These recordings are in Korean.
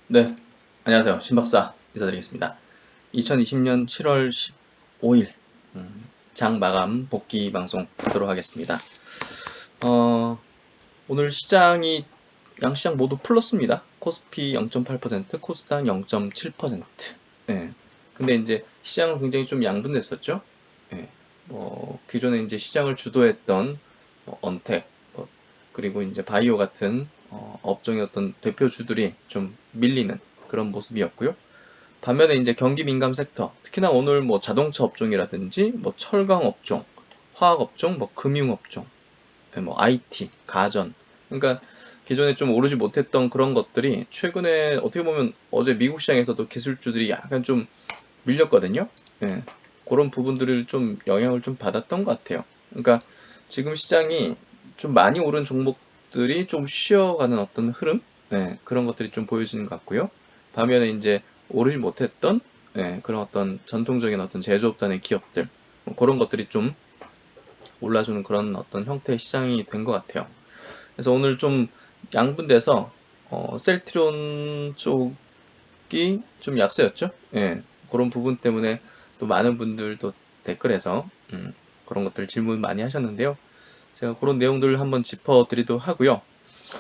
네, 안녕하세요. 신박사 인사드리겠습니다. 2020년 7월 15일 장 마감 복귀 방송 하도록 하겠습니다. 오늘 시장이 양시장 모두 플러스입니다. 코스피 0.8%, 코스닥 0.7%. 네. 근데 이제 시장은 굉장히 좀 양분됐었죠. 네. 기존에 이제 시장을 주도했던 언택, 그리고 이제 바이오 같은 업종의 어떤 대표주들이 좀 밀리는 그런 모습이었고요. 반면에 이제 경기 민감 섹터, 특히나 오늘 뭐 자동차 업종이라든지 뭐 철강 업종, 화학 업종, 뭐 금융 업종, 뭐 IT, 가전. 그러니까 기존에 좀 오르지 못했던 그런 것들이 최근에 어떻게 보면 어제 미국 시장에서도 기술주들이 약간 좀 밀렸거든요. 예. 그런 부분들을 좀 영향을 좀 받았던 것 같아요. 그러니까 지금 시장이 좀 많이 오른 종목들이 좀 쉬어가는 어떤 흐름? 예, 그런 것들이 좀 보여지는 것 같고요. 반면에 이제 오르지 못했던 그런 어떤 전통적인 어떤 제조업단의 기업들, 뭐 그런 것들이 좀 올라주는 그런 어떤 형태의 시장이 된 것 같아요. 그래서 오늘 좀 양분돼서 셀트리온 쪽이 좀 약세였죠. 예, 그런 부분 때문에 또 많은 분들도 댓글에서 그런 것들 질문 많이 하셨는데요. 제가 그런 내용들을 한번 짚어드리도록 하고요.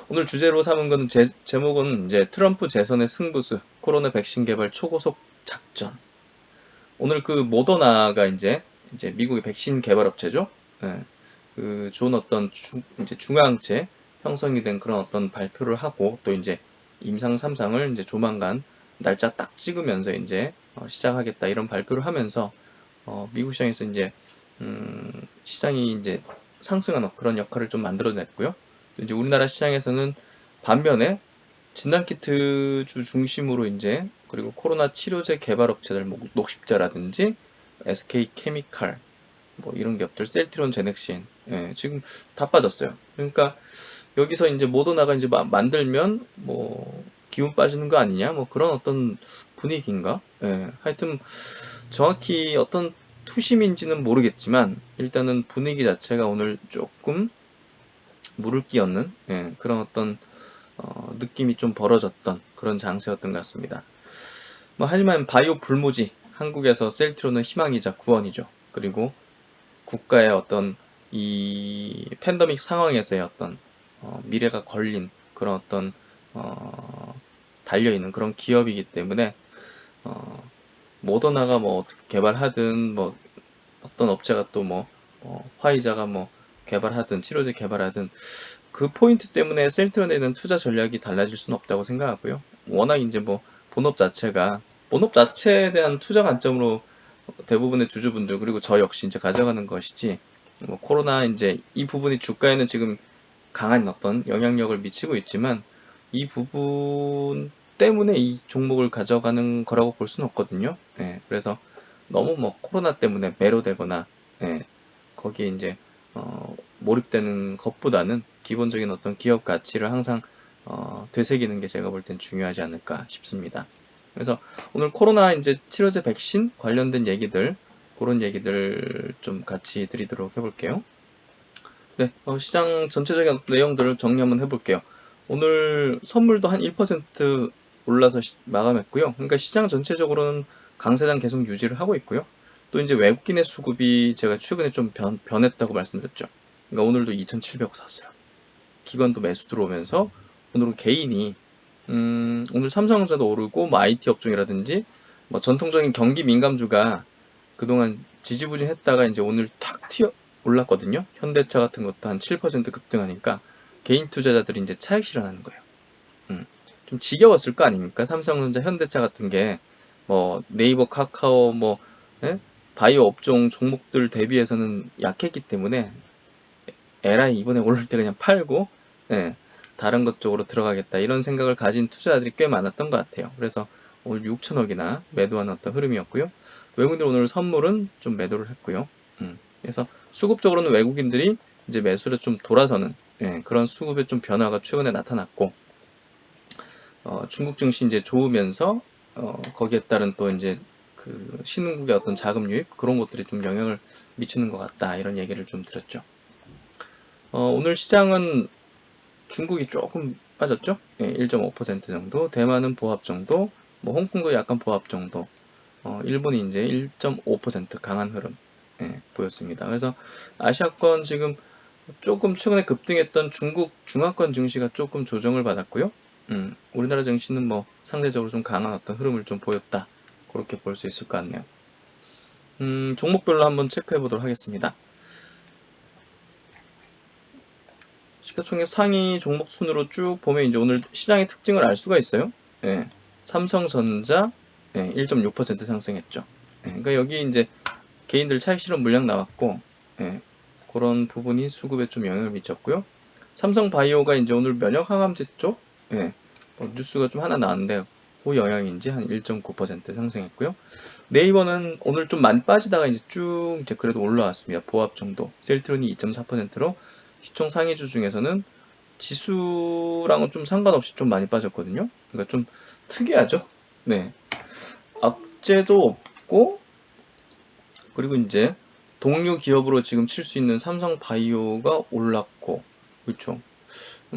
오늘 주제로 삼은 거는 제목은 이제 트럼프 재선의 승부수, 코로나 백신 개발 초고속 작전. 오늘 그 모더나가 이제 미국의 백신 개발 업체죠. 예, 준 어떤 이제 중앙체 형성이 된 그런 어떤 발표를 하고 또 이제 임상 3상을 이제 조만간 날짜 딱 찍으면서 이제 시작하겠다 이런 발표를 하면서 미국 시장에서 이제 시장이 이제 상승하는 그런 역할을 좀 만들어냈고요. 또 이제 우리나라 시장에서는 반면에 진단키트주 중심으로 이제 그리고 코로나 치료제 개발 업체들 뭐 녹십자라든지 SK 케미칼 뭐 이런 기업들 셀트리온 제넥신 지금 다 빠졌어요. 그러니까 여기서 이제 모더나가 이제 만들면 뭐 기운 빠지는 거 아니냐 뭐 그런 어떤 분위기인가. 하여튼 정확히 어떤 투심인지는 모르겠지만 일단은 분위기 자체가 오늘 조금 물을 끼얹는 그런 어떤 느낌이 좀 벌어졌던 그런 장세였던 것 같습니다. 뭐 하지만 바이오 불모지 한국에서 셀트리온은 희망이자 구원이죠. 그리고 국가의 어떤 이 팬데믹 상황에서의 어떤 미래가 걸린 그런 어떤 달려있는 그런 기업이기 때문에 어, 모더나가 뭐 어떻게 개발하든 뭐 어떤 업체가 또 뭐 화이자가 뭐 개발하든 치료제 개발하든 그 포인트 때문에 셀트리온에 대한 투자 전략이 달라질 수는 없다고 생각하고요. 워낙 이제 뭐 본업 자체에 대한 투자 관점으로 대부분의 주주분들 그리고 저 역시 이제 가져가는 것이지 뭐 코로나 이제 이 부분이 주가에는 지금 강한 어떤 영향력을 미치고 있지만 이 부분 때문에 이 종목을 가져가는 거라고 볼 수는 없거든요. 그래서 너무 뭐 코로나 때문에 매료되거나 거기에 이제 몰입되는 것보다는 기본적인 어떤 기업 가치를 항상 되새기는 게 제가 볼 땐 중요하지 않을까 싶습니다. 그래서 오늘 코로나 이제 치료제 백신 관련된 얘기들 그런 얘기들 좀 같이 드리도록 해볼게요. 네, 시장 전체적인 내용들을 정리 한번 해볼게요. 오늘 선물도 한 1% 올라서 마감했고요. 그러니까 시장 전체적으로는 강세장 계속 유지를 하고 있고요. 또 이제 외국인의 수급이 제가 최근에 좀 변했다고 말씀드렸죠. 그러니까 오늘도 2,700억 샀어요. 기관도 매수 들어오면서 오늘은 개인이 오늘 삼성전자도 오르고 뭐 IT 업종이라든지 뭐 전통적인 경기 민감주가 그동안 지지부진했다가 이제 오늘 탁 튀어 올랐거든요. 현대차 같은 것도 한 7% 급등하니까 개인 투자자들이 이제 차익 실현하는 거예요. 음. 좀 지겨웠을 거 아닙니까? 삼성전자, 현대차 같은 게 뭐 네이버, 카카오 뭐 바이오 업종 종목들 대비해서는 약했기 때문에 에라이 이번에 오를 때 그냥 팔고 예, 다른 것 쪽으로 들어가겠다 이런 생각을 가진 투자자들이 꽤 많았던 것 같아요. 그래서 오늘 6천억이나 매도한 어떤 흐름이었고요. 외국인들 오늘 선물은 좀 매도를 했고요. 그래서 수급적으로는 외국인들이 이제 매수를 좀 돌아서는 그런 수급의 좀 변화가 최근에 나타났고 중국 증시 이제 좋으면서 거기에 따른 또 이제 그 신흥국의 어떤 자금 유입 그런 것들이 좀 영향을 미치는 것 같다 이런 얘기를 좀 드렸죠. 오늘 시장은 중국이 조금 빠졌죠? 예, 1.5% 정도. 대만은 보합 정도. 뭐 홍콩도 약간 보합 정도. 일본이 이제 1.5% 강한 흐름 보였습니다. 그래서 아시아권 지금 조금 최근에 급등했던 중국 중하권 증시가 조금 조정을 받았고요. 우리나라 증시는 뭐 상대적으로 좀 강한 어떤 흐름을 좀 보였다. 그렇게 볼 수 있을 것 같네요. 종목별로 한번 체크해 보도록 하겠습니다. 시가총액 상위 종목 순으로 쭉 보면 이제 오늘 시장의 특징을 알 수가 있어요. 예, 삼성전자 1.6% 상승했죠. 그러니까 여기 이제 개인들 차익 실현 물량 나왔고, 그런 부분이 수급에 좀 영향을 미쳤고요. 삼성바이오가 이제 오늘 면역 항암제 쪽, 뉴스가 좀 하나 나왔는데, 그 영향인지 한 1.9% 상승했고요. 네이버는 오늘 좀 많이 빠지다가 이제 쭉 이제 그래도 올라왔습니다. 보합 정도. 셀트론이 2.4%로 시총 상위주 중에서는 지수랑은 좀 상관없이 좀 많이 빠졌거든요. 그러니까 좀 특이하죠. 네. 악재도 없고, 그리고 이제 동료 기업으로 지금 칠 수 있는 삼성바이오가 올랐고, 그렇죠.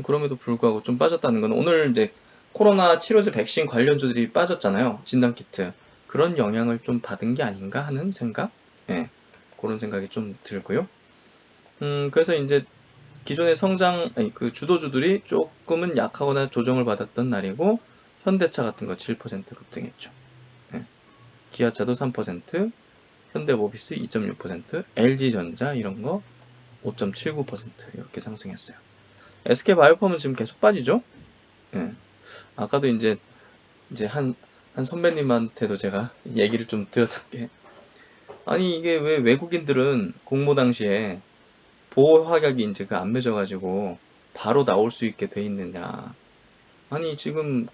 그럼에도 불구하고 좀 빠졌다는 건 오늘 이제 코로나 치료제 백신 관련주들이 빠졌잖아요. 진단키트. 그런 영향을 좀 받은 게 아닌가 하는 생각? 예. 그런 생각이 좀 들고요. 그래서 이제 기존의 성장, 아니, 그 주도주들이 조금은 약하거나 조정을 받았던 날이고, 현대차 같은 거 7% 급등했죠. 예. 기아차도 3%, 현대모비스 2.6%, LG전자 이런 거 5.79% 이렇게 상승했어요. SK바이오팜은 지금 계속 빠지죠? 예. 아까도 이제 한 선배님한테도 제가 얘기를 좀 드렸던 게, 아니, 이게 왜 외국인들은 공모 당시에 보호 확약이 이제 그 안 맺어가지고 바로 나올 수 있게 돼 있느냐. 아니, 지금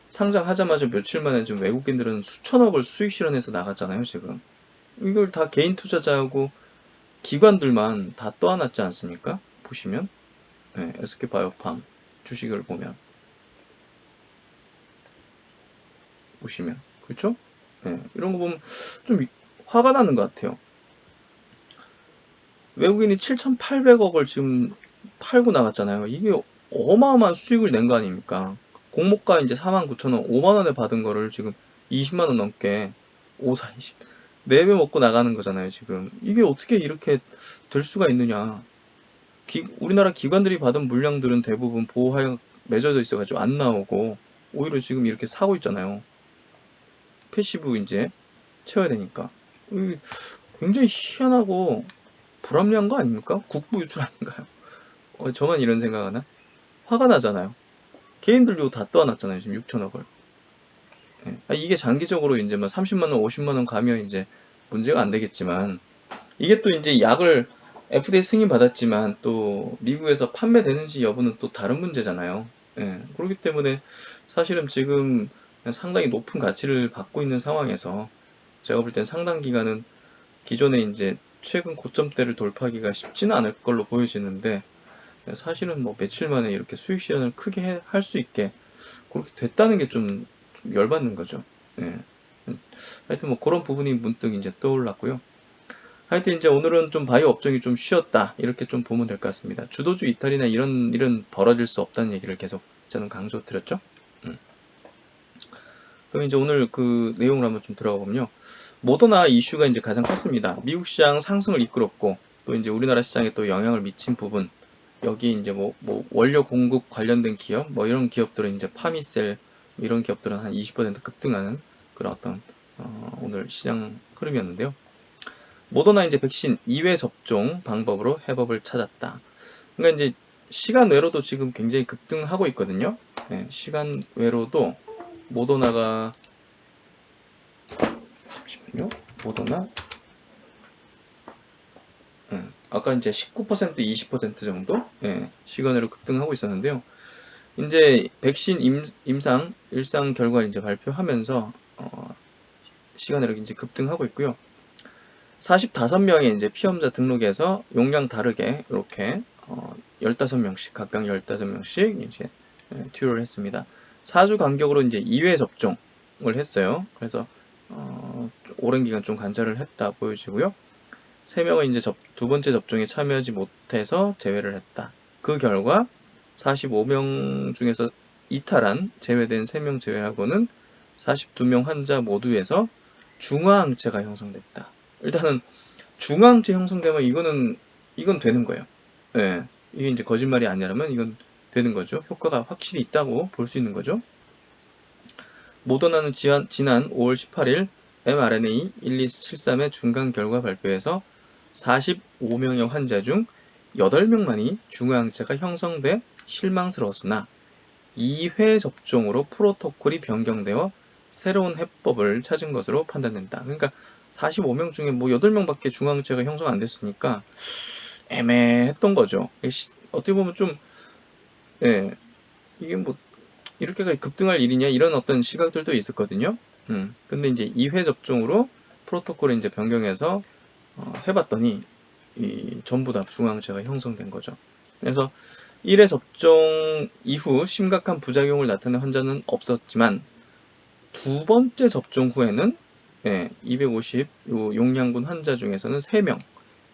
상장하자마자 며칠 만에 지금 외국인들은 수천억을 수익 실현해서 나갔잖아요, 지금. 이걸 다 개인 투자자하고 기관들만 다 떠안았지 않습니까? 보시면. SK바이오팜 주식을 보시면. 그렇죠? 이런 거 보면 좀 화가 나는 것 같아요. 외국인이 7,800억을 지금 팔고 나갔잖아요. 이게 어마어마한 수익을 낸 거 아닙니까? 공모가 이제 49,000원, 5만원에 받은 거를 지금 20만원 넘게 5, 4, 20 4배 먹고 나가는 거잖아요, 지금. 이게 어떻게 이렇게 될 수가 있느냐. 우리나라 기관들이 받은 물량들은 대부분 보호하여 맺어져 있어가지고 안 나오고, 오히려 지금 이렇게 사고 있잖아요. 패시브 이제 채워야 되니까. 굉장히 희한하고 불합리한 거 아닙니까? 국부 유출 아닌가요? 저만 이런 생각하나? 화가 나잖아요. 개인들도 다 떠안았잖아요. 지금 6천억을. 이게 장기적으로 이제 뭐 30만 원, 50만 원 가면 이제 문제가 안 되겠지만, 이게 또 이제 약을 FDA 승인 받았지만 또 미국에서 판매되는지 여부는 또 다른 문제잖아요. 그렇기 때문에 사실은 지금 상당히 높은 가치를 받고 있는 상황에서 제가 볼 땐 상당 기간은 기존에 이제 최근 고점대를 돌파하기가 쉽지는 않을 걸로 보여지는데, 사실은 뭐 며칠 만에 이렇게 수익 실현을 크게 할 수 있게 그렇게 됐다는 게 좀 열받는 거죠. 예. 하여튼 뭐 그런 부분이 문득 이제 떠올랐고요. 하여튼 이제 오늘은 좀 바이오 업종이 좀 쉬었다 이렇게 좀 보면 될 것 같습니다. 주도주 이탈이나 이런 일은 벌어질 수 없다는 얘기를 계속 저는 강조 드렸죠. 그럼 이제 오늘 그 내용을 한번 좀 들어가 보면요. 모더나 이슈가 이제 가장 컸습니다. 미국 시장 상승을 이끌었고, 또 이제 우리나라 시장에 또 영향을 미친 부분, 여기 이제 뭐 원료 공급 관련된 기업, 뭐 이런 기업들은 이제 파미셀, 이런 기업들은 한 20% 급등하는 그런 어떤, 오늘 시장 흐름이었는데요. 모더나 이제 백신 2회 접종 방법으로 해법을 찾았다. 그러니까 이제 시간 외로도 지금 굉장히 급등하고 있거든요. 시간 외로도 모더나가, 잠시만요. 모더나 아까 이제 19% 20% 정도 시간으로 급등하고 있었는데요. 이제 백신 임상 일상 결과 이제 발표하면서 시간으로 이제 급등하고 있고요. 45명의 이제 피험자 등록에서 용량 다르게 이렇게 15명씩 각각 15명씩 이제 투여를 했습니다. 4주 간격으로 이제 2회 접종을 했어요. 그래서 오랜 기간 좀 관찰을 했다 보여지고요. 3명은 이제 두 번째 접종에 참여하지 못해서 제외를 했다. 그 결과 45명 중에서 이탈한 제외된 3명 제외하고는 42명 환자 모두에서 중화항체가 형성됐다. 일단은 중화항체 형성되면 이건 되는 거예요. 예. 이게 이제 거짓말이 아니라면 이건 되는 거죠. 효과가 확실히 있다고 볼 수 있는 거죠. 모더나는 지난 5월 18일 mRNA 1273의 중간 결과 발표에서 45명의 환자 중 8명만이 중화항체가 형성돼 실망스러웠으나 2회 접종으로 프로토콜이 변경되어 새로운 해법을 찾은 것으로 판단된다. 그러니까 45명 중에 뭐 8명밖에 중화항체가 형성 안 됐으니까 애매했던 거죠. 어떻게 보면 좀, 예, 이게 뭐 이렇게까지 급등할 일이냐 이런 어떤 시각들도 있었거든요. 근데 이제 2회 접종으로 프로토콜을 이제 변경해서 해봤더니 전부 다 중화항체가 형성된 거죠. 그래서 1회 접종 이후 심각한 부작용을 나타낸 환자는 없었지만 두 번째 접종 후에는 250 용량군 환자 중에서는 3명,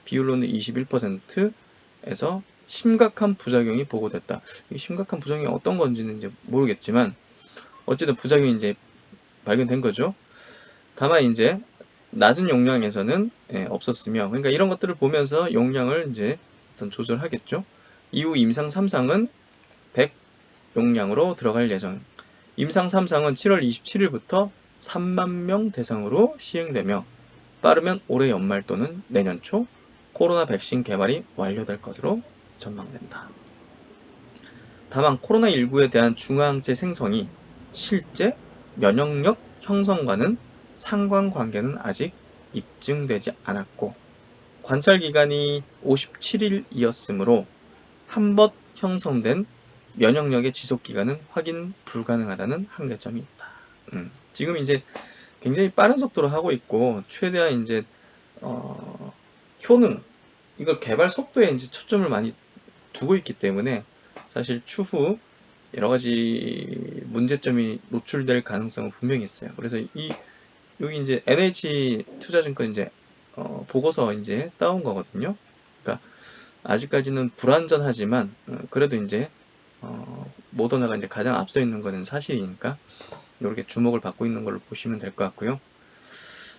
비율로는 21%에서 심각한 부작용이 보고됐다. 이 심각한 부작용이 어떤 건지는 이제 모르겠지만 어쨌든 부작용이 이제 발견된 거죠. 다만 이제 낮은 용량에서는 없었으며, 그러니까 이런 것들을 보면서 용량을 이제 어떤 조절하겠죠. 이후 임상 3상은 100 용량으로 들어갈 예정. 임상 3상은 7월 27일부터 3만 명 대상으로 시행되며 빠르면 올해 연말 또는 내년 초 코로나 백신 개발이 완료될 것으로 전망된다. 다만 코로나19에 대한 중화항체 생성이 실제 면역력 형성과는 상관관계는 아직 입증되지 않았고 관찰 기간이 57일이었으므로 한 번 형성된 면역력의 지속 기간은 확인 불가능하다는 한계점이 있다. 지금 이제 굉장히 빠른 속도로 하고 있고 최대한 이제 효능 이걸 개발 속도에 이제 초점을 많이 두고 있기 때문에 사실 추후 여러 가지 문제점이 노출될 가능성은 분명히 있어요. 그래서 여기 이제 NH 투자증권 이제 보고서 이제 따온 거거든요. 그러니까 아직까지는 불완전하지만 그래도 이제 모더나가 이제 가장 앞서 있는 거는 사실이니까 이렇게 주목을 받고 있는 걸로 보시면 될 것 같고요.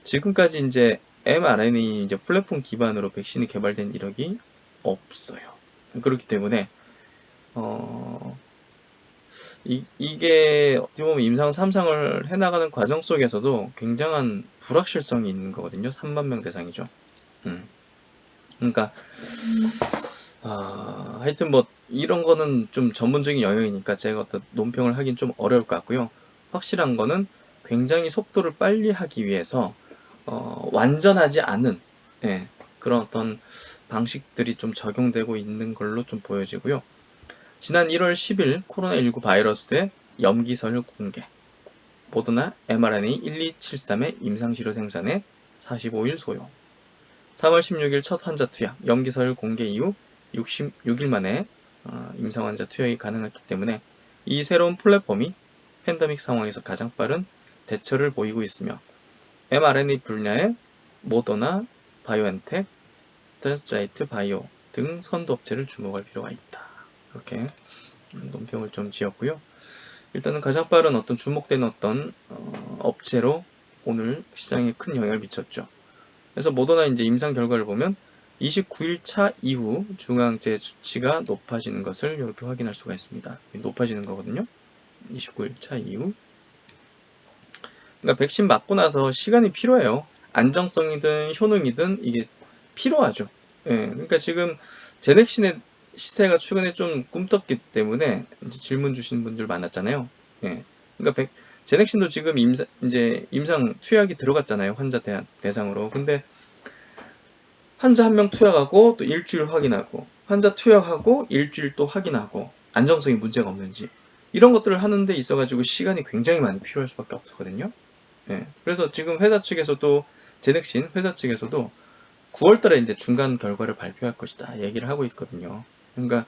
지금까지 이제 mRNA 이제 플랫폼 기반으로 백신이 개발된 이력이 없어요. 그렇기 때문에 이게 어떻게 보면 임상 3상을 해나가는 과정 속에서도 굉장한 불확실성이 있는 거거든요. 3만 명 대상이죠. 그러니까 하여튼 뭐 이런 거는 좀 전문적인 영역이니까 제가 어떤 논평을 하긴 좀 어려울 것 같고요. 확실한 거는 굉장히 속도를 빨리 하기 위해서 완전하지 않은 그런 어떤 방식들이 좀 적용되고 있는 걸로 좀 보여지고요. 지난 1월 10일 코로나19 바이러스의 염기설 공개, 모더나 mRNA 1273의 임상시료 생산에 45일 소요, 3월 16일 첫 환자 투약, 염기설 공개 이후 66일 만에 임상 환자 투약이 가능했기 때문에 이 새로운 플랫폼이 팬데믹 상황에서 가장 빠른 대처를 보이고 있으며 mRNA 분야의 모더나, 바이오엔텍, 트랜스트레이트 바이오 등 선도 업체를 주목할 필요가 있다. 이렇게 논평을 좀 지었고요. 일단은 가장 빠른 어떤 주목되는 어떤 업체로 오늘 시장에 큰 영향을 미쳤죠. 그래서 모더나 이제 임상 결과를 보면 29일 차 이후 중화항체 수치가 높아지는 것을 이렇게 확인할 수가 있습니다. 높아지는 거거든요. 29일 차 이후. 그러니까 백신 맞고 나서 시간이 필요해요. 안정성이든 효능이든 이게 필요하죠. 그러니까 지금 제넥신의 시세가 최근에 좀 꿈떴기 때문에 이제 질문 주시는 분들 많았잖아요. 그러니까 제넥신도 지금 임상 투약이 들어갔잖아요. 환자 대상으로. 근데 환자 한 명 투약하고 또 일주일 확인하고 환자 투약하고 일주일 또 확인하고 안정성이 문제가 없는지 이런 것들을 하는 데 있어가지고 시간이 굉장히 많이 필요할 수밖에 없거든요. 그래서 지금 회사 측에서도 제넥신 회사 측에서도 9월달에 이제 중간 결과를 발표할 것이다 얘기를 하고 있거든요. 그러니까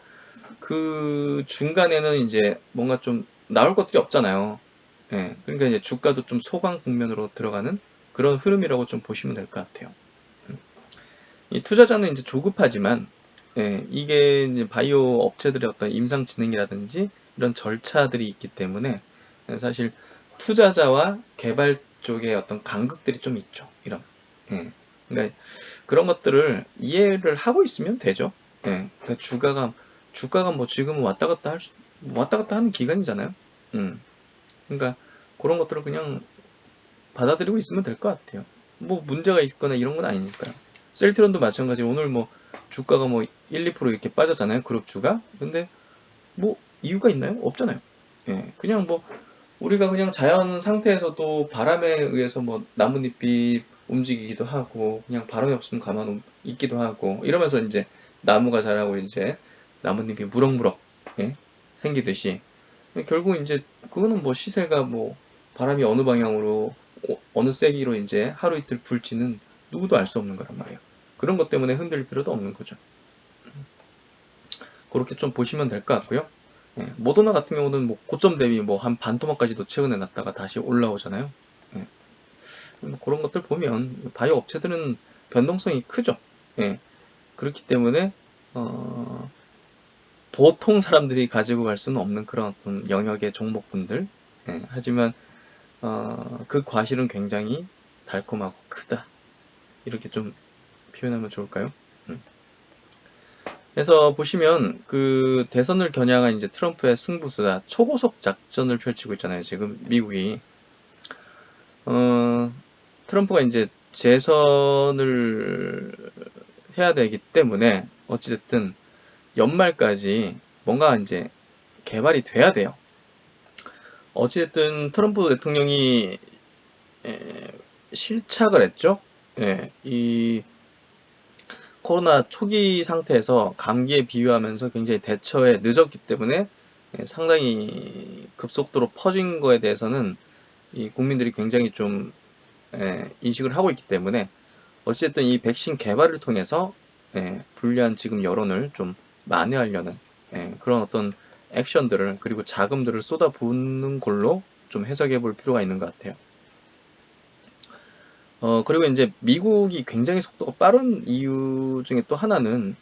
그 중간에는 이제 뭔가 좀 나올 것들이 없잖아요. 그러니까 이제 주가도 좀 소강 국면으로 들어가는 그런 흐름이라고 좀 보시면 될 것 같아요. 이 투자자는 이제 조급하지만 예, 이게 이제 바이오 업체들의 어떤 임상 진행이라든지 이런 절차들이 있기 때문에 사실 투자자와 개발 쪽에 어떤 간극들이 좀 있죠. 이런. 예. 그러니까 그런 것들을 이해를 하고 있으면 되죠. 예. 그러니까 주가가 뭐 지금은 왔다 갔다 하는 기간이잖아요. 그러니까 그런 것들을 그냥 받아들이고 있으면 될 것 같아요. 뭐 문제가 있거나 이런 건 아니니까요. 셀트론도 마찬가지로 오늘 뭐 주가가 뭐 1, 2% 이렇게 빠졌잖아요. 그룹주가. 근데 뭐 이유가 있나요? 없잖아요. 예. 그냥 뭐 우리가 그냥 자연 상태에서도 바람에 의해서 뭐 나뭇잎이 움직이기도 하고 그냥 바람이 없으면 가만 있기도 하고 이러면서 이제 나무가 자라고 이제 나뭇잎이 무럭무럭 예? 생기듯이 결국 이제 그거는 뭐 시세가 뭐 바람이 어느 방향으로 어느 세기로 이제 하루 이틀 불지는 누구도 알 수 없는 거란 말이에요. 그런 것 때문에 흔들릴 필요도 없는 거죠. 그렇게 좀 보시면 될 것 같고요. 예, 모더나 같은 경우는 뭐 고점 대비 뭐 한 반토막까지도 최근에 났다가 다시 올라오잖아요. 예, 뭐 그런 것들 보면 바이오 업체들은 변동성이 크죠. 예, 그렇기 때문에 어, 보통 사람들이 가지고 갈 수는 없는 그런 어떤 영역의 종목군들. 예, 하지만 그 과실은 굉장히 달콤하고 크다. 이렇게 좀 표현하면 좋을까요? 음. 그래서 보시면 그 대선을 겨냥한 이제 트럼프의 승부수다 초고속 작전을 펼치고 있잖아요. 지금 미국이 어, 트럼프가 이제 재선을 해야 되기 때문에 어찌됐든 연말까지 뭔가 이제 개발이 돼야 돼요. 어찌됐든 트럼프 대통령이 실착을 했죠. 예, 이 코로나 초기 상태에서 감기에 비유하면서 굉장히 대처에 늦었기 때문에 상당히 급속도로 퍼진 거에 대해서는 이 국민들이 굉장히 좀 인식을 하고 있기 때문에 어쨌든 이 백신 개발을 통해서 불리한 지금 여론을 좀 만회하려는 그런 어떤 액션들을 그리고 자금들을 쏟아붓는 걸로 좀 해석해 볼 필요가 있는 것 같아요. 그리고 이제 미국이 굉장히 속도가 빠른 이유 중에 또 하나는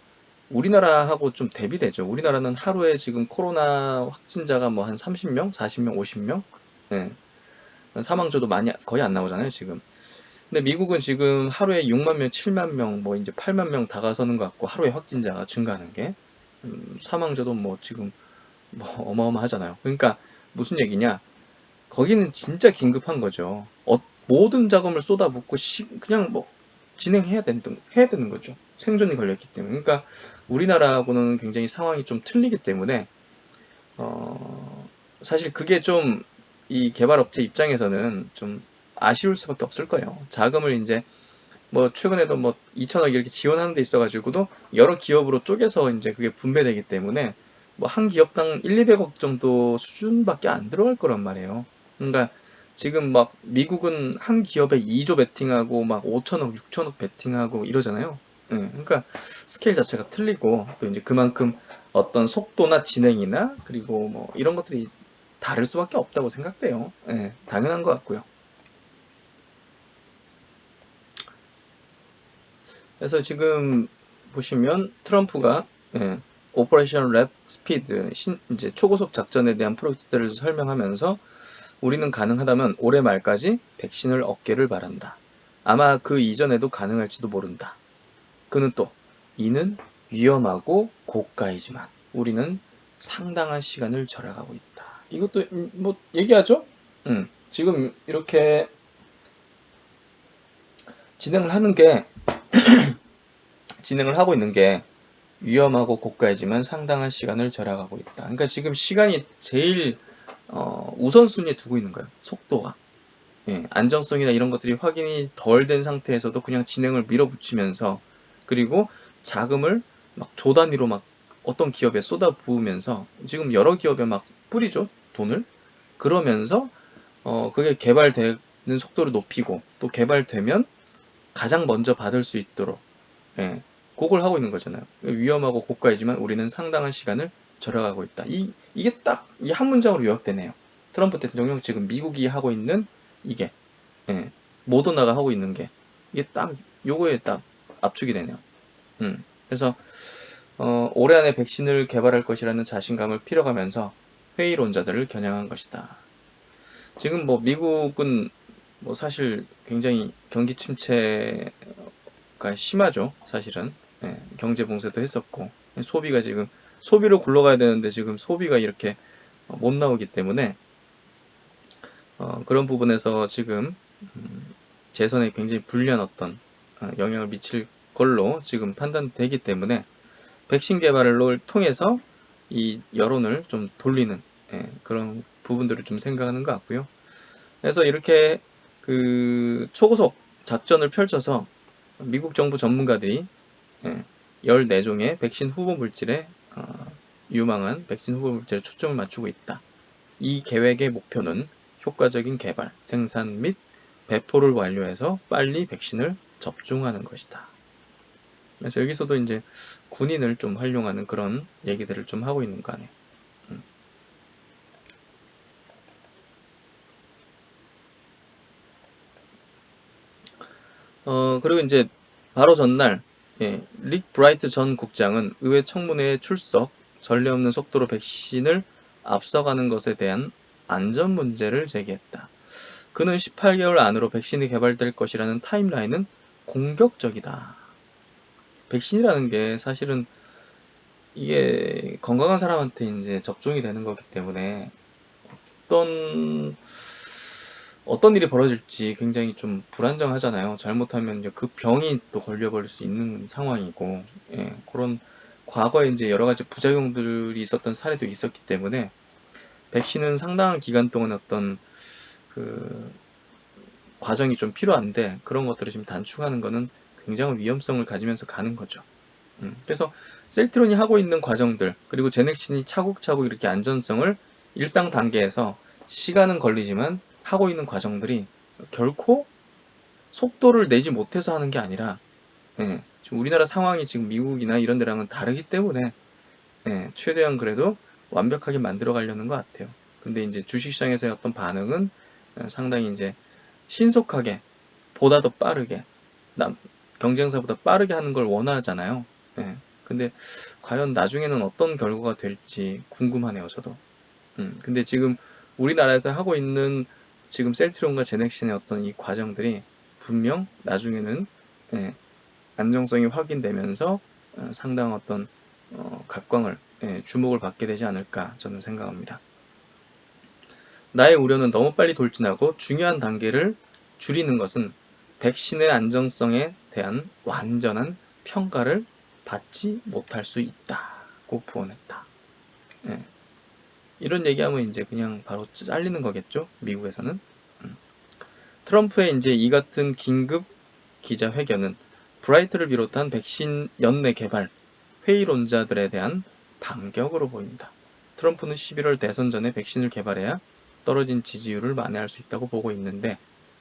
우리나라하고 좀 대비되죠. 우리나라는 하루에 지금 코로나 확진자가 뭐 한 30명, 40명, 50명? 예. 사망자도 많이, 거의 안 나오잖아요, 지금. 근데 미국은 지금 하루에 6만 명, 7만 명, 뭐 이제 8만 명 다가서는 것 같고, 하루에 확진자가 증가하는 게. 사망자도 뭐 지금 뭐 어마어마하잖아요. 그러니까 무슨 얘기냐? 거기는 진짜 긴급한 거죠. 모든 자금을 쏟아붓고 그냥 뭐 해야 되는 거죠. 생존이 걸렸기 때문에. 그러니까 우리나라하고는 굉장히 상황이 좀 틀리기 때문에 사실 그게 좀 이 개발업체 입장에서는 좀 아쉬울 수밖에 없을 거예요. 자금을 이제 뭐 최근에도 뭐 2천억 이렇게 지원하는 데 있어가지고도 여러 기업으로 쪼개서 이제 그게 분배되기 때문에 뭐 한 기업당 1, 200억 정도 수준밖에 안 들어갈 거란 말이에요. 그러니까 지금 막 미국은 한 기업에 2조 베팅하고 막 5천억, 6천억 베팅하고 이러잖아요. 예, 그러니까 스케일 자체가 틀리고 또 이제 그만큼 어떤 속도나 진행이나 그리고 뭐 이런 것들이 다를 수밖에 없다고 생각돼요. 예, 당연한 것 같고요. 그래서 지금 보시면 트럼프가 오퍼레이션 랩 스피드 이제 초고속 작전에 대한 프로젝트를 설명하면서 우리는 가능하다면 올해 말까지 백신을 얻기를 바란다. 아마 그 이전에도 가능할지도 모른다. 그는 또 이는 위험하고 고가이지만 우리는 상당한 시간을 절약하고 있다. 이것도 뭐 얘기하죠? 지금 이렇게 진행을 하는 게 진행을 하고 있는 게 위험하고 고가이지만 상당한 시간을 절약하고 있다. 그러니까 지금 시간이 제일 우선순위에 두고 있는 거예요. 속도가. 예, 안정성이나 이런 것들이 확인이 덜 된 상태에서도 그냥 진행을 밀어붙이면서 그리고 자금을 막 조 단위로 막 어떤 기업에 쏟아 부으면서 지금 여러 기업에 막 뿌리죠. 돈을. 그러면서 그게 개발되는 속도를 높이고 또 개발되면 가장 먼저 받을 수 있도록 예, 그걸 하고 있는 거잖아요. 위험하고 고가이지만 우리는 상당한 시간을 절약하고 있다. 이게 딱 이 한 문장으로 요약되네요. 트럼프 대통령 지금 미국이 하고 있는 이게 예, 모더나가 하고 있는 게 이게 딱 요거에 딱 압축이 되네요. 그래서 올해 안에 백신을 개발할 것이라는 자신감을 필요가면서 회의론자들을 겨냥한 것이다. 지금 뭐 미국은 뭐 사실 굉장히 경기 침체가 심하죠. 사실은. 예, 경제 봉쇄도 했었고 소비가 지금 소비로 굴러가야 되는데 지금 소비가 이렇게 못 나오기 때문에 그런 부분에서 지금 재선에 굉장히 불리한 어떤 영향을 미칠 걸로 지금 판단되기 때문에 백신 개발을 통해서 이 여론을 좀 돌리는 그런 부분들을 좀 생각하는 것 같고요. 그래서 이렇게 그 초고속 작전을 펼쳐서 미국 정부 전문가들이 14종의 백신 후보 물질에 유망한 백신 후보 물질에 초점을 맞추고 있다. 이 계획의 목표는 효과적인 개발, 생산 및 배포를 완료해서 빨리 백신을 접종하는 것이다. 그래서 여기서도 이제 군인을 좀 활용하는 그런 얘기들을 좀 하고 있는 거 아니에요. 그리고 이제 바로 전날 릭 브라이트 전 국장은 의회 청문회에 출석, 전례 없는 속도로 백신을 앞서가는 것에 대한 안전 문제를 제기했다. 그는 18개월 안으로 백신이 개발될 것이라는 타임라인은 공격적이다. 백신이라는 게 사실은 이게 건강한 사람한테 이제 접종이 되는 거기 때문에 어떤 일이 벌어질지 굉장히 좀 불안정하잖아요. 잘못하면 이제 그 병이 또 걸려버릴 수 있는 상황이고, 그런 과거에 이제 여러 가지 부작용들이 있었던 사례도 있었기 때문에 백신은 상당한 기간 동안 어떤 그 과정이 좀 필요한데 그런 것들을 지금 단축하는 거는 굉장한 위험성을 가지면서 가는 거죠. 그래서 셀트론이 하고 있는 과정들 그리고 제넥신이 차곡차곡 이렇게 안전성을 일상 단계에서 시간은 걸리지만 하고 있는 과정들이 결코 속도를 내지 못해서 하는 게 아니라 지금 우리나라 상황이 지금 미국이나 이런 데랑은 다르기 때문에 최대한 그래도 완벽하게 만들어 가려는 것 같아요. 근데 이제 주식시장에서의 어떤 반응은 상당히 이제 신속하게 보다 더 빠르게 경쟁사보다 빠르게 하는 걸 원하잖아요. 근데 과연 나중에는 어떤 결과가 될지 궁금하네요, 저도. 근데 지금 우리나라에서 하고 있는 지금 셀트리온과 제넥신의 어떤 이 과정들이 분명 나중에는 안정성이 확인되면서 상당한 어떤 각광을 주목을 받게 되지 않을까 저는 생각합니다. 나의 우려는 너무 빨리 돌진하고 중요한 단계를 줄이는 것은 백신의 안정성에 대한 완전한 평가를 받지 못할 수 있다고 부언했다. 이런 얘기하면 이제 그냥 바로 잘리는 거겠죠? 미국에서는. 트럼프의 이제 이 같은 긴급 기자회견은 브라이트를 비롯한 백신 연내 개발 회의론자들에 대한 반격으로 보인다. 트럼프는 11월 대선 전에 백신을 개발해야 떨어진 지지율을 만회할 수 있다고 보고 있는데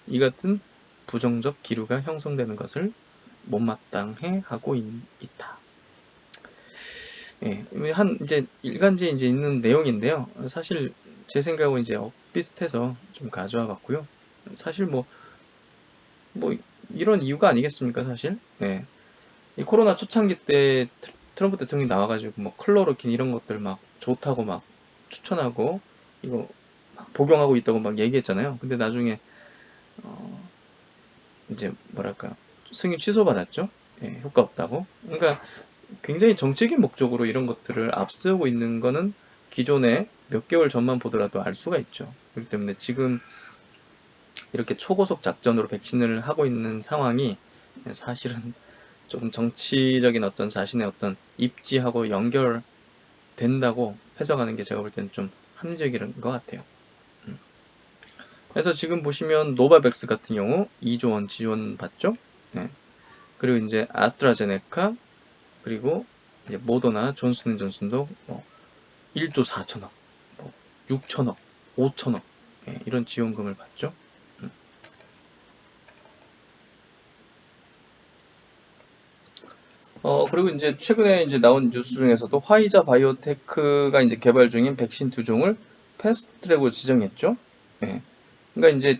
이 같은 부정적 기류가 형성되는 것을 못마땅해 하고 있다. 한 이제 일간지에 이제 있는 내용인데요. 사실 제 생각은 이제 비슷해서 좀 가져와 봤고요. 사실 뭐 이런 이유가 아니겠습니까, 사실? 이 코로나 초창기 때 트럼프 대통령이 나와가지고 뭐 클로로킨 이런 것들 막 좋다고 막 추천하고 이거 막 복용하고 있다고 막 얘기했잖아요. 근데 나중에 이제 뭐랄까 승인 취소받았죠. 효과 없다고. 그러니까 굉장히 정책인 목적으로 이런 것들을 앞세우고 있는 거는 기존에 몇 개월 전만 보더라도 알 수가 있죠. 그렇기 때문에 지금 이렇게 초고속 작전으로 백신을 하고 있는 상황이 사실은 조금 정치적인 어떤 자신의 어떤 입지하고 연결된다고 해석하는 게 제가 볼 때는 좀 합리적인 것 같아요. 그래서 지금 보시면 노바백스 같은 경우 2조 원 지원 받죠. 그리고 이제 아스트라제네카 그리고 이제 모더나 존슨앤존슨도 뭐 1조 4천억, 뭐 6천억, 5천억 이런 지원금을 받죠. 그리고 이제 최근에 이제 나온 뉴스 중에서도 화이자 바이오테크가 이제 개발 중인 백신 2종을 패스트트랙으로 지정했죠. 그러니까 이제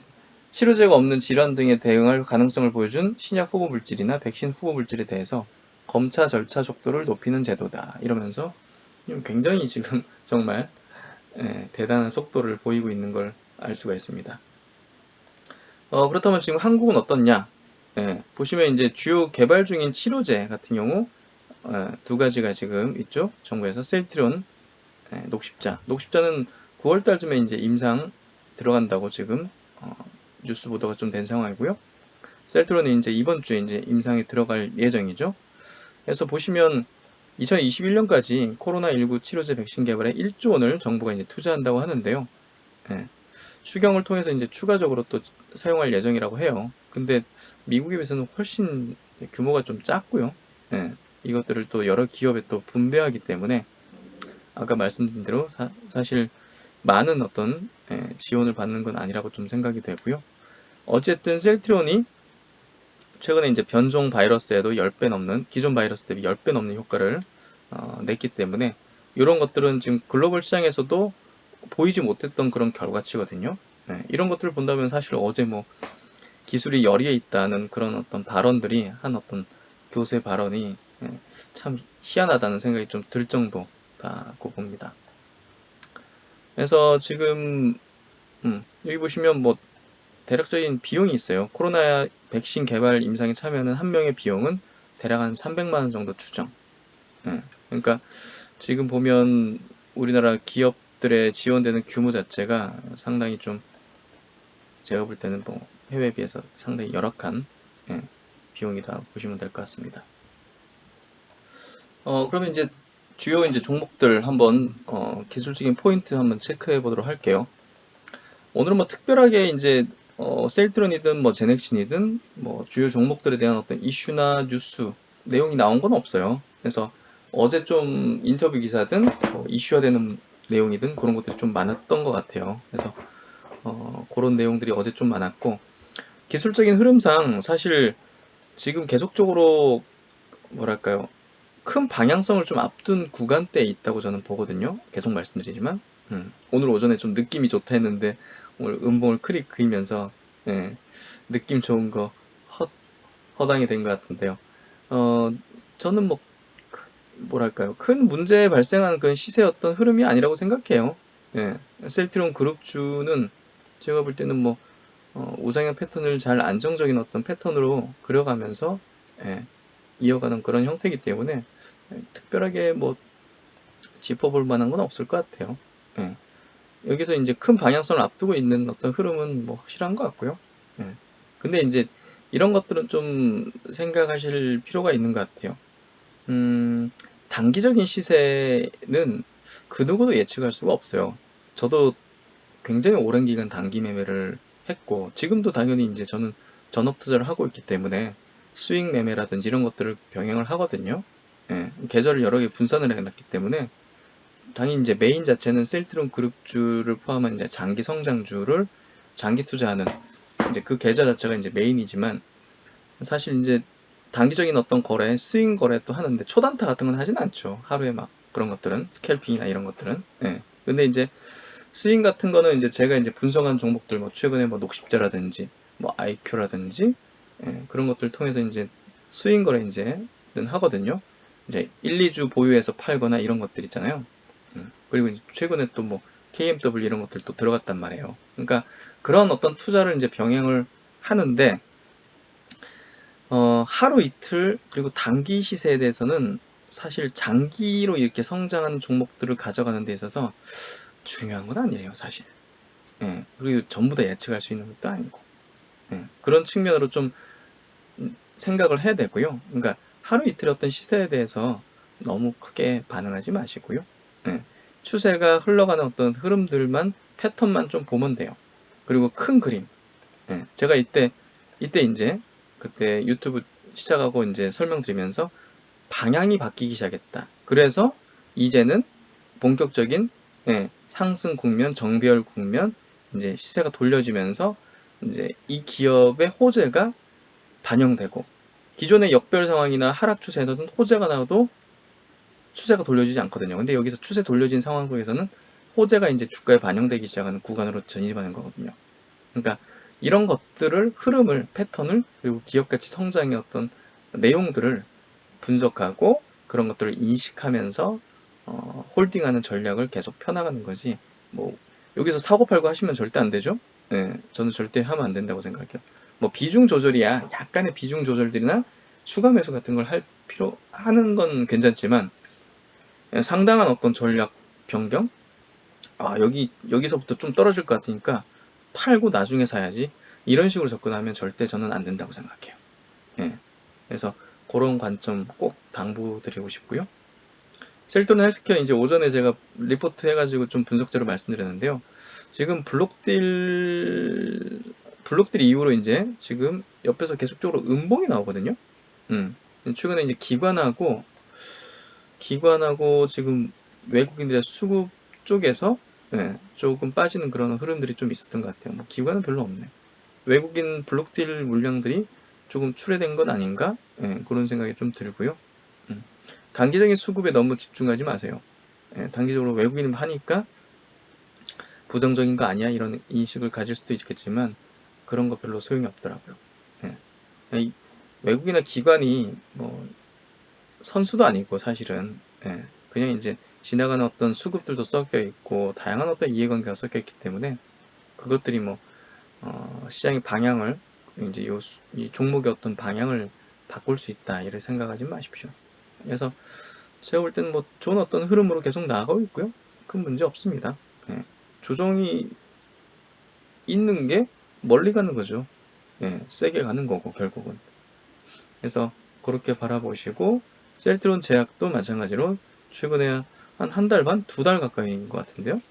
치료제가 없는 질환 등에 대응할 가능성을 보여준 신약 후보 물질이나 백신 후보 물질에 대해서 검차 절차 속도를 높이는 제도다 이러면서 굉장히 지금 정말 대단한 속도를 보이고 있는 걸 알 수가 있습니다. 그렇다면 지금 한국은 어떻냐? 보시면 이제 주요 개발 중인 치료제 같은 경우 두 가지가 지금 있죠. 정부에서 셀트리온 녹십자는 9월 달쯤에 이제 임상 들어간다고 지금 뉴스 보도가 좀 된 상황이고요. 셀트리온이 이제 이번 주에 이제 임상에 들어갈 예정이죠. 그래서 보시면 2021년까지 코로나19 치료제 백신 개발에 1조 원을 정부가 이제 투자한다고 하는데요. 추경을 통해서 이제 추가적으로 또 사용할 예정이라고 해요. 근데 미국에 비해서는 훨씬 규모가 좀 작고요. 이것들을 또 여러 기업에 또 분배하기 때문에 아까 말씀드린 대로 사실 많은 어떤 지원을 받는 건 아니라고 좀 생각이 되고요. 어쨌든 셀트리온이 최근에 이제 변종 바이러스에도 10배 넘는 기존 바이러스 대비 10배 넘는 효과를 냈기 때문에 이런 것들은 지금 글로벌 시장에서도 보이지 못했던 그런 결과치거든요. 이런 것들을 본다면 사실 어제 뭐 기술이 열의에 있다는 그런 어떤 발언들이 한 어떤 교수의 발언이 참 희한하다는 생각이 좀 들 정도다고 봅니다. 그래서 지금 여기 보시면 뭐 대략적인 비용이 있어요. 코로나 백신 개발 임상에 참여하는 한 명의 비용은 대략 한 300만 원 정도 추정. 그러니까 지금 보면 우리나라 기업들의 지원되는 규모 자체가 상당히 좀 제가 볼 때는 뭐 해외에 비해서 상당히 열악한 비용이다 보시면 될 것 같습니다. 그러면 이제 주요 이제 종목들 한번 기술적인 포인트 한번 체크해 보도록 할게요. 오늘은 뭐 특별하게 이제 셀트론이든 뭐 제넥신이든 뭐 주요 종목들에 대한 어떤 이슈나 뉴스 내용이 나온 건 없어요. 그래서 어제 좀 인터뷰 기사든 이슈화되는 내용이든 그런 것들이 좀 많았던 것 같아요. 그래서 그런 내용들이 어제 좀 많았고 기술적인 흐름상 사실 지금 계속적으로 뭐랄까요 큰 방향성을 좀 앞둔 구간대에 있다고 저는 보거든요. 계속 말씀드리지만 오늘 오전에 좀 느낌이 좋다 했는데 오늘 음봉을 크게 그리면서 느낌 좋은 거 허당이 된 것 같은데요. 저는 뭐 뭐랄까요 큰 문제 발생하는 그런 시세의 어떤 흐름이 아니라고 생각해요. 셀트리온 그룹주는 제가 볼 때는 뭐 우상향 패턴을 잘 안정적인 어떤 패턴으로 그려가면서 이어가는 그런 형태이기 때문에 특별하게 뭐 짚어볼 만한 건 없을 것 같아요. 여기서 이제 큰 방향성을 앞두고 있는 어떤 흐름은 뭐 확실한 것 같고요. 근데 이제 이런 것들은 좀 생각하실 필요가 있는 것 같아요. 단기적인 시세는 그 누구도 예측할 수가 없어요. 저도 굉장히 오랜 기간 단기 매매를 했고 지금도 당연히 이제 저는 전업 투자를 하고 있기 때문에 수익 매매라든지 이런 것들을 병행을 하거든요. 계절을 여러 개 분산을 해놨기 때문에 당연히 이제 메인 자체는 셀트론 그룹주를 포함한 이제 장기 성장주를 장기 투자하는 이제 그 계좌 자체가 이제 메인이지만 사실 이제 단기적인 어떤 거래, 스윙 거래 또 하는데 초단타 같은 건 하진 않죠. 하루에 막 그런 것들은 스캘핑이나 이런 것들은. 근데 이제 스윙 같은 거는 이제 제가 이제 분석한 종목들 뭐 최근에 뭐 녹십자라든지 뭐 아이큐라든지 그런 것들 통해서 이제 스윙 거래 이제는 하거든요. 이제 1, 2주 보유해서 팔거나 이런 것들 있잖아요. 그리고 이제 최근에 또 뭐 KMW 이런 것들 또 들어갔단 말이에요. 그러니까 그런 어떤 투자를 이제 병행을 하는데 하루 이틀 그리고 단기 시세에 대해서는 사실 장기로 이렇게 성장하는 종목들을 가져가는 데 있어서 중요한 건 아니에요, 사실. 그리고 전부 다 예측할 수 있는 것도 아니고. 그런 측면으로 좀 생각을 해야 되고요. 그러니까 하루 이틀 어떤 시세에 대해서 너무 크게 반응하지 마시고요. 추세가 흘러가는 어떤 흐름들만 패턴만 좀 보면 돼요. 그리고 큰 그림. 제가 이때 이제 그때 유튜브 시작하고 이제 설명드리면서 방향이 바뀌기 시작했다. 그래서 이제는 본격적인 상승 국면, 정배열 국면, 이제 시세가 돌려지면서 이제 이 기업의 호재가 반영되고 기존의 역별 상황이나 하락 추세는 호재가 나와도 추세가 돌려지지 않거든요. 근데 여기서 추세 돌려진 상황 속에서는 호재가 이제 주가에 반영되기 시작하는 구간으로 전이하는 거거든요. 그러니까 이런 것들을 흐름을 패턴을 그리고 기업 가치 성장의 어떤 내용들을 분석하고 그런 것들을 인식하면서 홀딩하는 전략을 계속 펴나가는 거지. 뭐 여기서 사고 팔고 하시면 절대 안 되죠. 예, 저는 절대 하면 안 된다고 생각해요. 뭐 비중 조절이야, 약간의 비중 조절들이나 추가 매수 같은 걸 할 필요 하는 건 괜찮지만 상당한 어떤 전략 변경, 여기서부터 좀 떨어질 것 같으니까 팔고 나중에 사야지, 이런 식으로 접근하면 절대 저는 안 된다고 생각해요. 예. 그래서 그런 관점 꼭 당부드리고 싶고요. 셀트론 헬스케어 이제 오전에 제가 리포트 해가지고 좀 분석자로 말씀드렸는데요. 지금 블록딜 이후로 이제 지금 옆에서 계속적으로 음봉이 나오거든요. 최근에 이제 기관하고 지금 외국인들의 수급 쪽에서 조금 빠지는 그런 흐름들이 좀 있었던 것 같아요. 뭐 기관은 별로 없네. 외국인 블록딜 물량들이 조금 출회된 건 아닌가? 그런 생각이 좀 들고요. 단기적인 수급에 너무 집중하지 마세요. 단기적으로 외국인 하니까 부정적인 거 아니야? 이런 인식을 가질 수도 있겠지만 그런 거 별로 소용이 없더라고요. 외국이나 기관이 뭐 선수도 아니고 사실은 그냥 이제 지나가는 어떤 수급들도 섞여 있고 다양한 어떤 이해관계가 섞여 있기 때문에 그것들이 뭐 시장의 방향을 이제 이 종목의 어떤 방향을 바꿀 수 있다 이렇게 생각하지 마십시오. 그래서 제가 볼 때는 뭐 좋은 어떤 흐름으로 계속 나아가고 있고요. 큰 문제 없습니다. 조정이 있는 게 멀리 가는 거죠. 세게 가는 거고 결국은. 그래서 그렇게 바라보시고 셀트론 제약도 마찬가지로 최근에 한 달 반, 2달 가까이인 것 같은데요.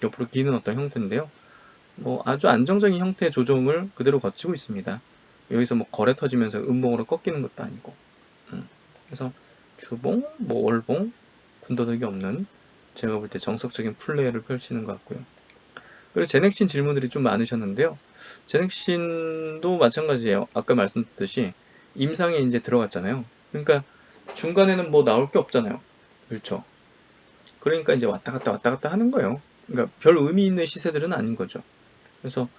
옆으로 기는 어떤 형태인데요. 뭐 아주 안정적인 형태의 조정을 그대로 거치고 있습니다. 여기서 뭐 거래 터지면서 음봉으로 꺾이는 것도 아니고. 그래서 주봉, 뭐 월봉, 군더더기 없는 제가 볼 때 정석적인 플레이를 펼치는 것 같고요. 그리고 제넥신 질문들이 좀 많으셨는데요. 제넥신도 마찬가지예요. 아까 말씀드렸듯이 임상에 이제 들어갔잖아요. 그러니까 중간에는 뭐 나올 게 없잖아요. 그렇죠. 그러니까 이제 왔다 갔다 하는 거예요. 그러니까 별 의미 있는 시세들은 아닌 거죠. 그래서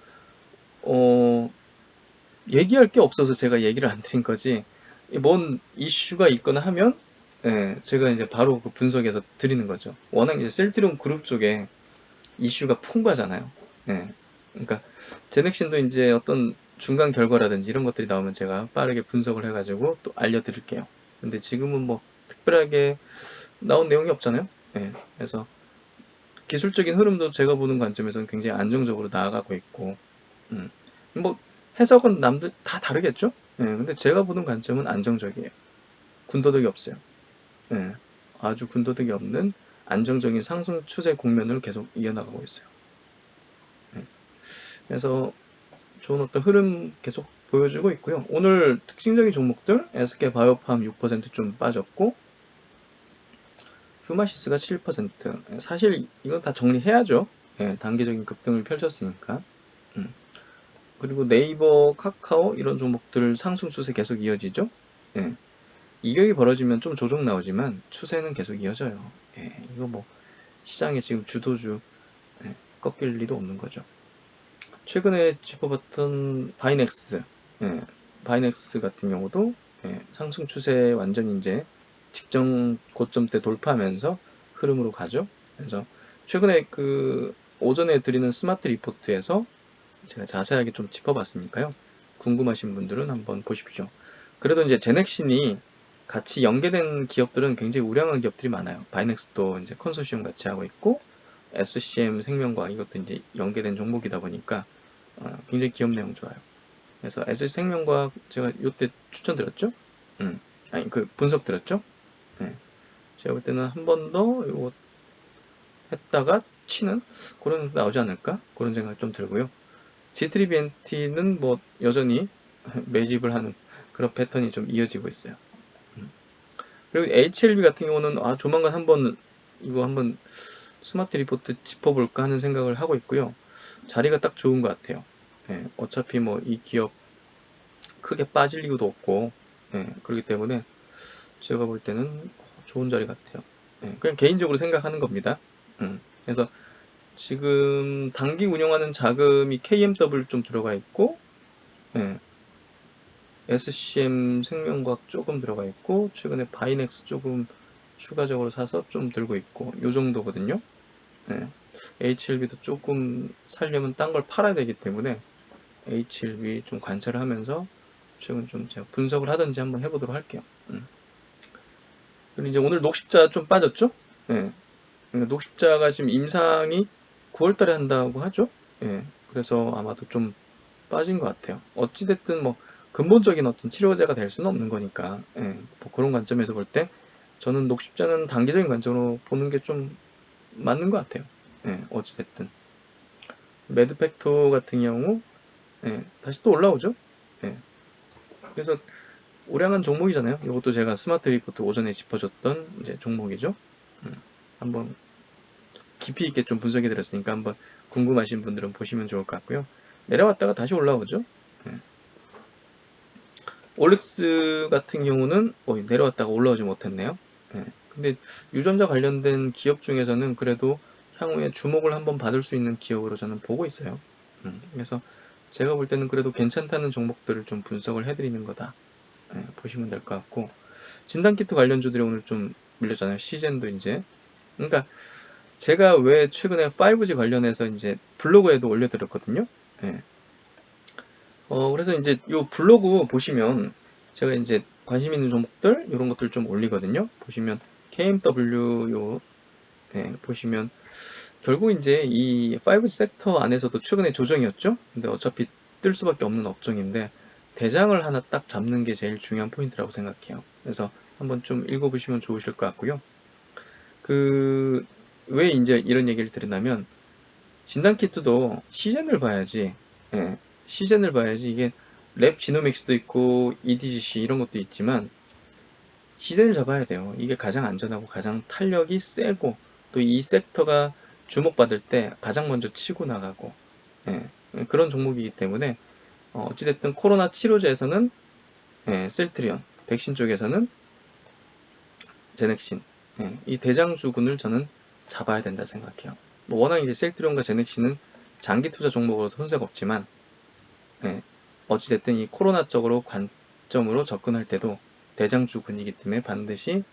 얘기할 게 없어서 제가 얘기를 안 드린 거지. 뭔 이슈가 있거나 하면 제가 이제 바로 그 분석해서 드리는 거죠. 워낙 이제 셀트리온 그룹 쪽에 이슈가 풍부하잖아요. 그러니까 제넥신도 이제 어떤 중간 결과라든지 이런 것들이 나오면 제가 빠르게 분석을 해가지고 또 알려드릴게요. 근데 지금은 뭐 특별하게 나온 내용이 없잖아요. 그래서 기술적인 흐름도 제가 보는 관점에서는 굉장히 안정적으로 나아가고 있고, 뭐 해석은 남들 다 다르겠죠? 근데 제가 보는 관점은 안정적이에요. 군더더기 없어요. 아주 군더더기 없는 안정적인 상승 추세 국면을 계속 이어나가고 있어요. 그래서 좋은 어떤 흐름 계속 보여주고 있고요. 오늘 특징적인 종목들 SK 바이오팜 6% 빠졌고 휴마시스가 7%. 사실 이건 다 정리해야죠. 단기적인 급등을 펼쳤으니까. 그리고 네이버, 카카오 이런 종목들 상승 추세 계속 이어지죠. 이격이 벌어지면 좀 조정 나오지만 추세는 계속 이어져요. 이거 뭐 시장의 지금 주도주 꺾일 리도 없는 거죠. 최근에 짚어봤던 바이넥스 같은 경우도 상승 추세 완전 이제 직전 고점대 돌파하면서 흐름으로 가죠. 그래서 최근에 그 오전에 드리는 스마트 리포트에서 제가 자세하게 좀 짚어봤으니까요. 궁금하신 분들은 한번 보십시오. 그래도 이제 제넥신이 같이 연계된 기업들은 굉장히 우량한 기업들이 많아요. 바이넥스도 이제 컨소시엄 같이 하고 있고 SCM 생명과 이것도 이제 연계된 종목이다 보니까 굉장히 기업 내용 좋아요. 그래서 SC생명과학 제가 요때 추천드렸죠? 아니 그 분석 드렸죠? 제가 볼 때는 한 번 더 이거 했다가 치는 그런 나오지 않을까? 그런 생각 좀 들고요. G3BNT는 뭐 여전히 매집을 하는 그런 패턴이 좀 이어지고 있어요. 그리고 HLB 같은 경우는 조만간 이거 한번 스마트 리포트 짚어볼까 하는 생각을 하고 있고요. 자리가 딱 좋은 것 같아요. 어차피 뭐 이 기업 크게 빠질 이유도 없고, 그렇기 때문에 제가 볼 때는 좋은 자리 같아요. 그냥 개인적으로 생각하는 겁니다. 그래서 지금 단기 운영하는 자금이 KMW 좀 들어가 있고, SCM 생명과학 조금 들어가 있고, 최근에 바이넥스 조금 추가적으로 사서 좀 들고 있고, 요 정도거든요. 네. HLB도 조금 살려면 딴 걸 팔아야 되기 때문에 HLB 좀 관찰을 하면서 최근 좀 제가 분석을 하든지 한번 해보도록 할게요. 그리고 이제 오늘 녹십자 좀 빠졌죠? 네. 그러니까 녹십자가 지금 임상이 9월달에 한다고 하죠? 예. 그래서 아마도 좀 빠진 것 같아요. 어찌됐든 뭐 근본적인 어떤 치료제가 될 수는 없는 거니까, 예. 뭐 그런 관점에서 볼 때 저는 녹십자는 단기적인 관점으로 보는 게 좀 맞는 것 같아요. 예. 어찌됐든 매드팩토 같은 경우, 예. 다시 또 올라오죠? 예. 그래서 우량한 종목이잖아요. 이것도 제가 스마트 리포트 오전에 짚어줬던 이제 종목이죠. 한번 깊이 있게 좀 분석해 드렸으니까 한번 궁금하신 분들은 보시면 좋을 것 같고요. 내려왔다가 다시 올라오죠. 네. 올릭스 같은 경우는 내려왔다가 올라오지 못했네요. 네. 근데 유전자 관련된 기업 중에서는 그래도 향후에 주목을 한번 받을 수 있는 기업으로 저는 보고 있어요. 그래서 제가 볼 때는 그래도 괜찮다는 종목들을 좀 분석을 해드리는 거다. 네, 보시면 될 것 같고, 진단키트 관련주들이 오늘 좀 밀렸잖아요. 시젠도 이제. 그러니까 제가 왜 최근에 5G 관련해서 이제 블로그에도 올려드렸거든요. 예. 그래서 이제 요 블로그 보시면 제가 이제 관심 있는 종목들 이런 것들 좀 올리거든요. 보시면 KMW 보시면 결국 이제 이 5G 섹터 안에서도 최근에 조정이었죠. 근데 어차피 뜰 수밖에 없는 업종인데 대장을 하나 딱 잡는 게 제일 중요한 포인트라고 생각해요. 그래서 한번 좀 읽어보시면 좋으실 것 같고요. 왜 이제 이런 얘기를 드리냐면 진단키트도 시젠을 봐야지. 예, 시젠을 봐야지. 이게 랩 지노믹스도 있고 EDGC 이런 것도 있지만 시젠을 잡아야 돼요. 이게 가장 안전하고 가장 탄력이 세고 또 이 섹터가 주목받을 때 가장 먼저 치고 나가고, 예, 그런 종목이기 때문에 어찌됐든 코로나 치료제에서는 셀트리온, 백신 쪽에서는 제넥신, 이 대장주군을 저는 잡아야 된다 생각해요. 뭐 워낙 이제 셀트리온과 제넥신은 장기 투자 종목으로 손색 없지만, 어찌됐든 이 코로나 쪽으로 관점으로 접근할 때도 대장주군이기 때문에 반드시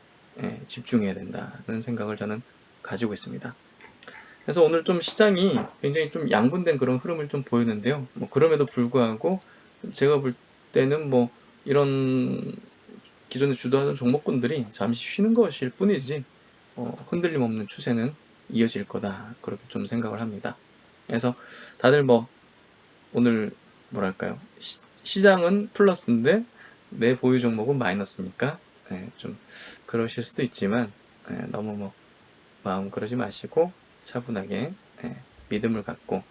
집중해야 된다는 생각을 저는 가지고 있습니다. 그래서 오늘 좀 시장이 굉장히 좀 양분된 그런 흐름을 좀 보이는데요. 뭐 그럼에도 불구하고 제가 볼 때는 뭐 이런 기존에 주도하던 종목군들이 잠시 쉬는 것일 뿐이지 흔들림 없는 추세는 이어질 거다, 그렇게 좀 생각을 합니다. 그래서 다들 뭐 오늘 뭐랄까요, 시장은 플러스인데 내 보유 종목은 마이너스니까 좀 그러실 수도 있지만 너무 뭐 마음 그러지 마시고 차분하게 믿음을 갖고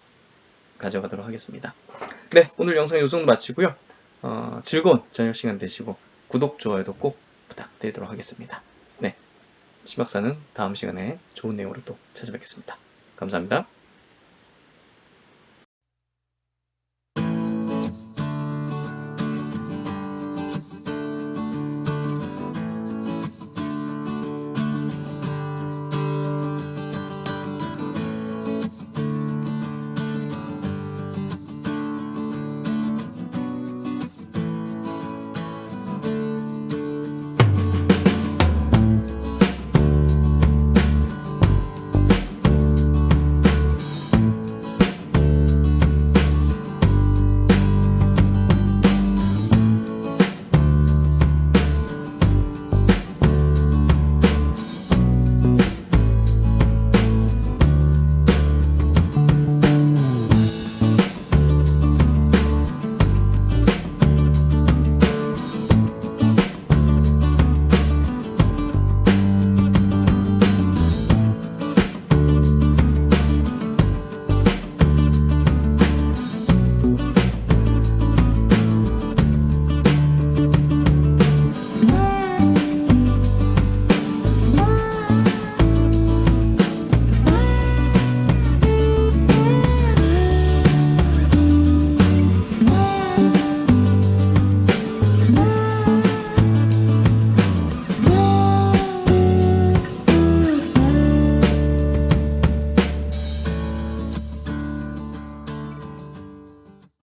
가져가도록 하겠습니다. 네, 오늘 영상 이 정도 마치고요. 즐거운 저녁 시간 되시고 구독, 좋아요도 꼭 부탁드리도록 하겠습니다. 네, 심박사는 다음 시간에 좋은 내용으로 또 찾아뵙겠습니다. 감사합니다.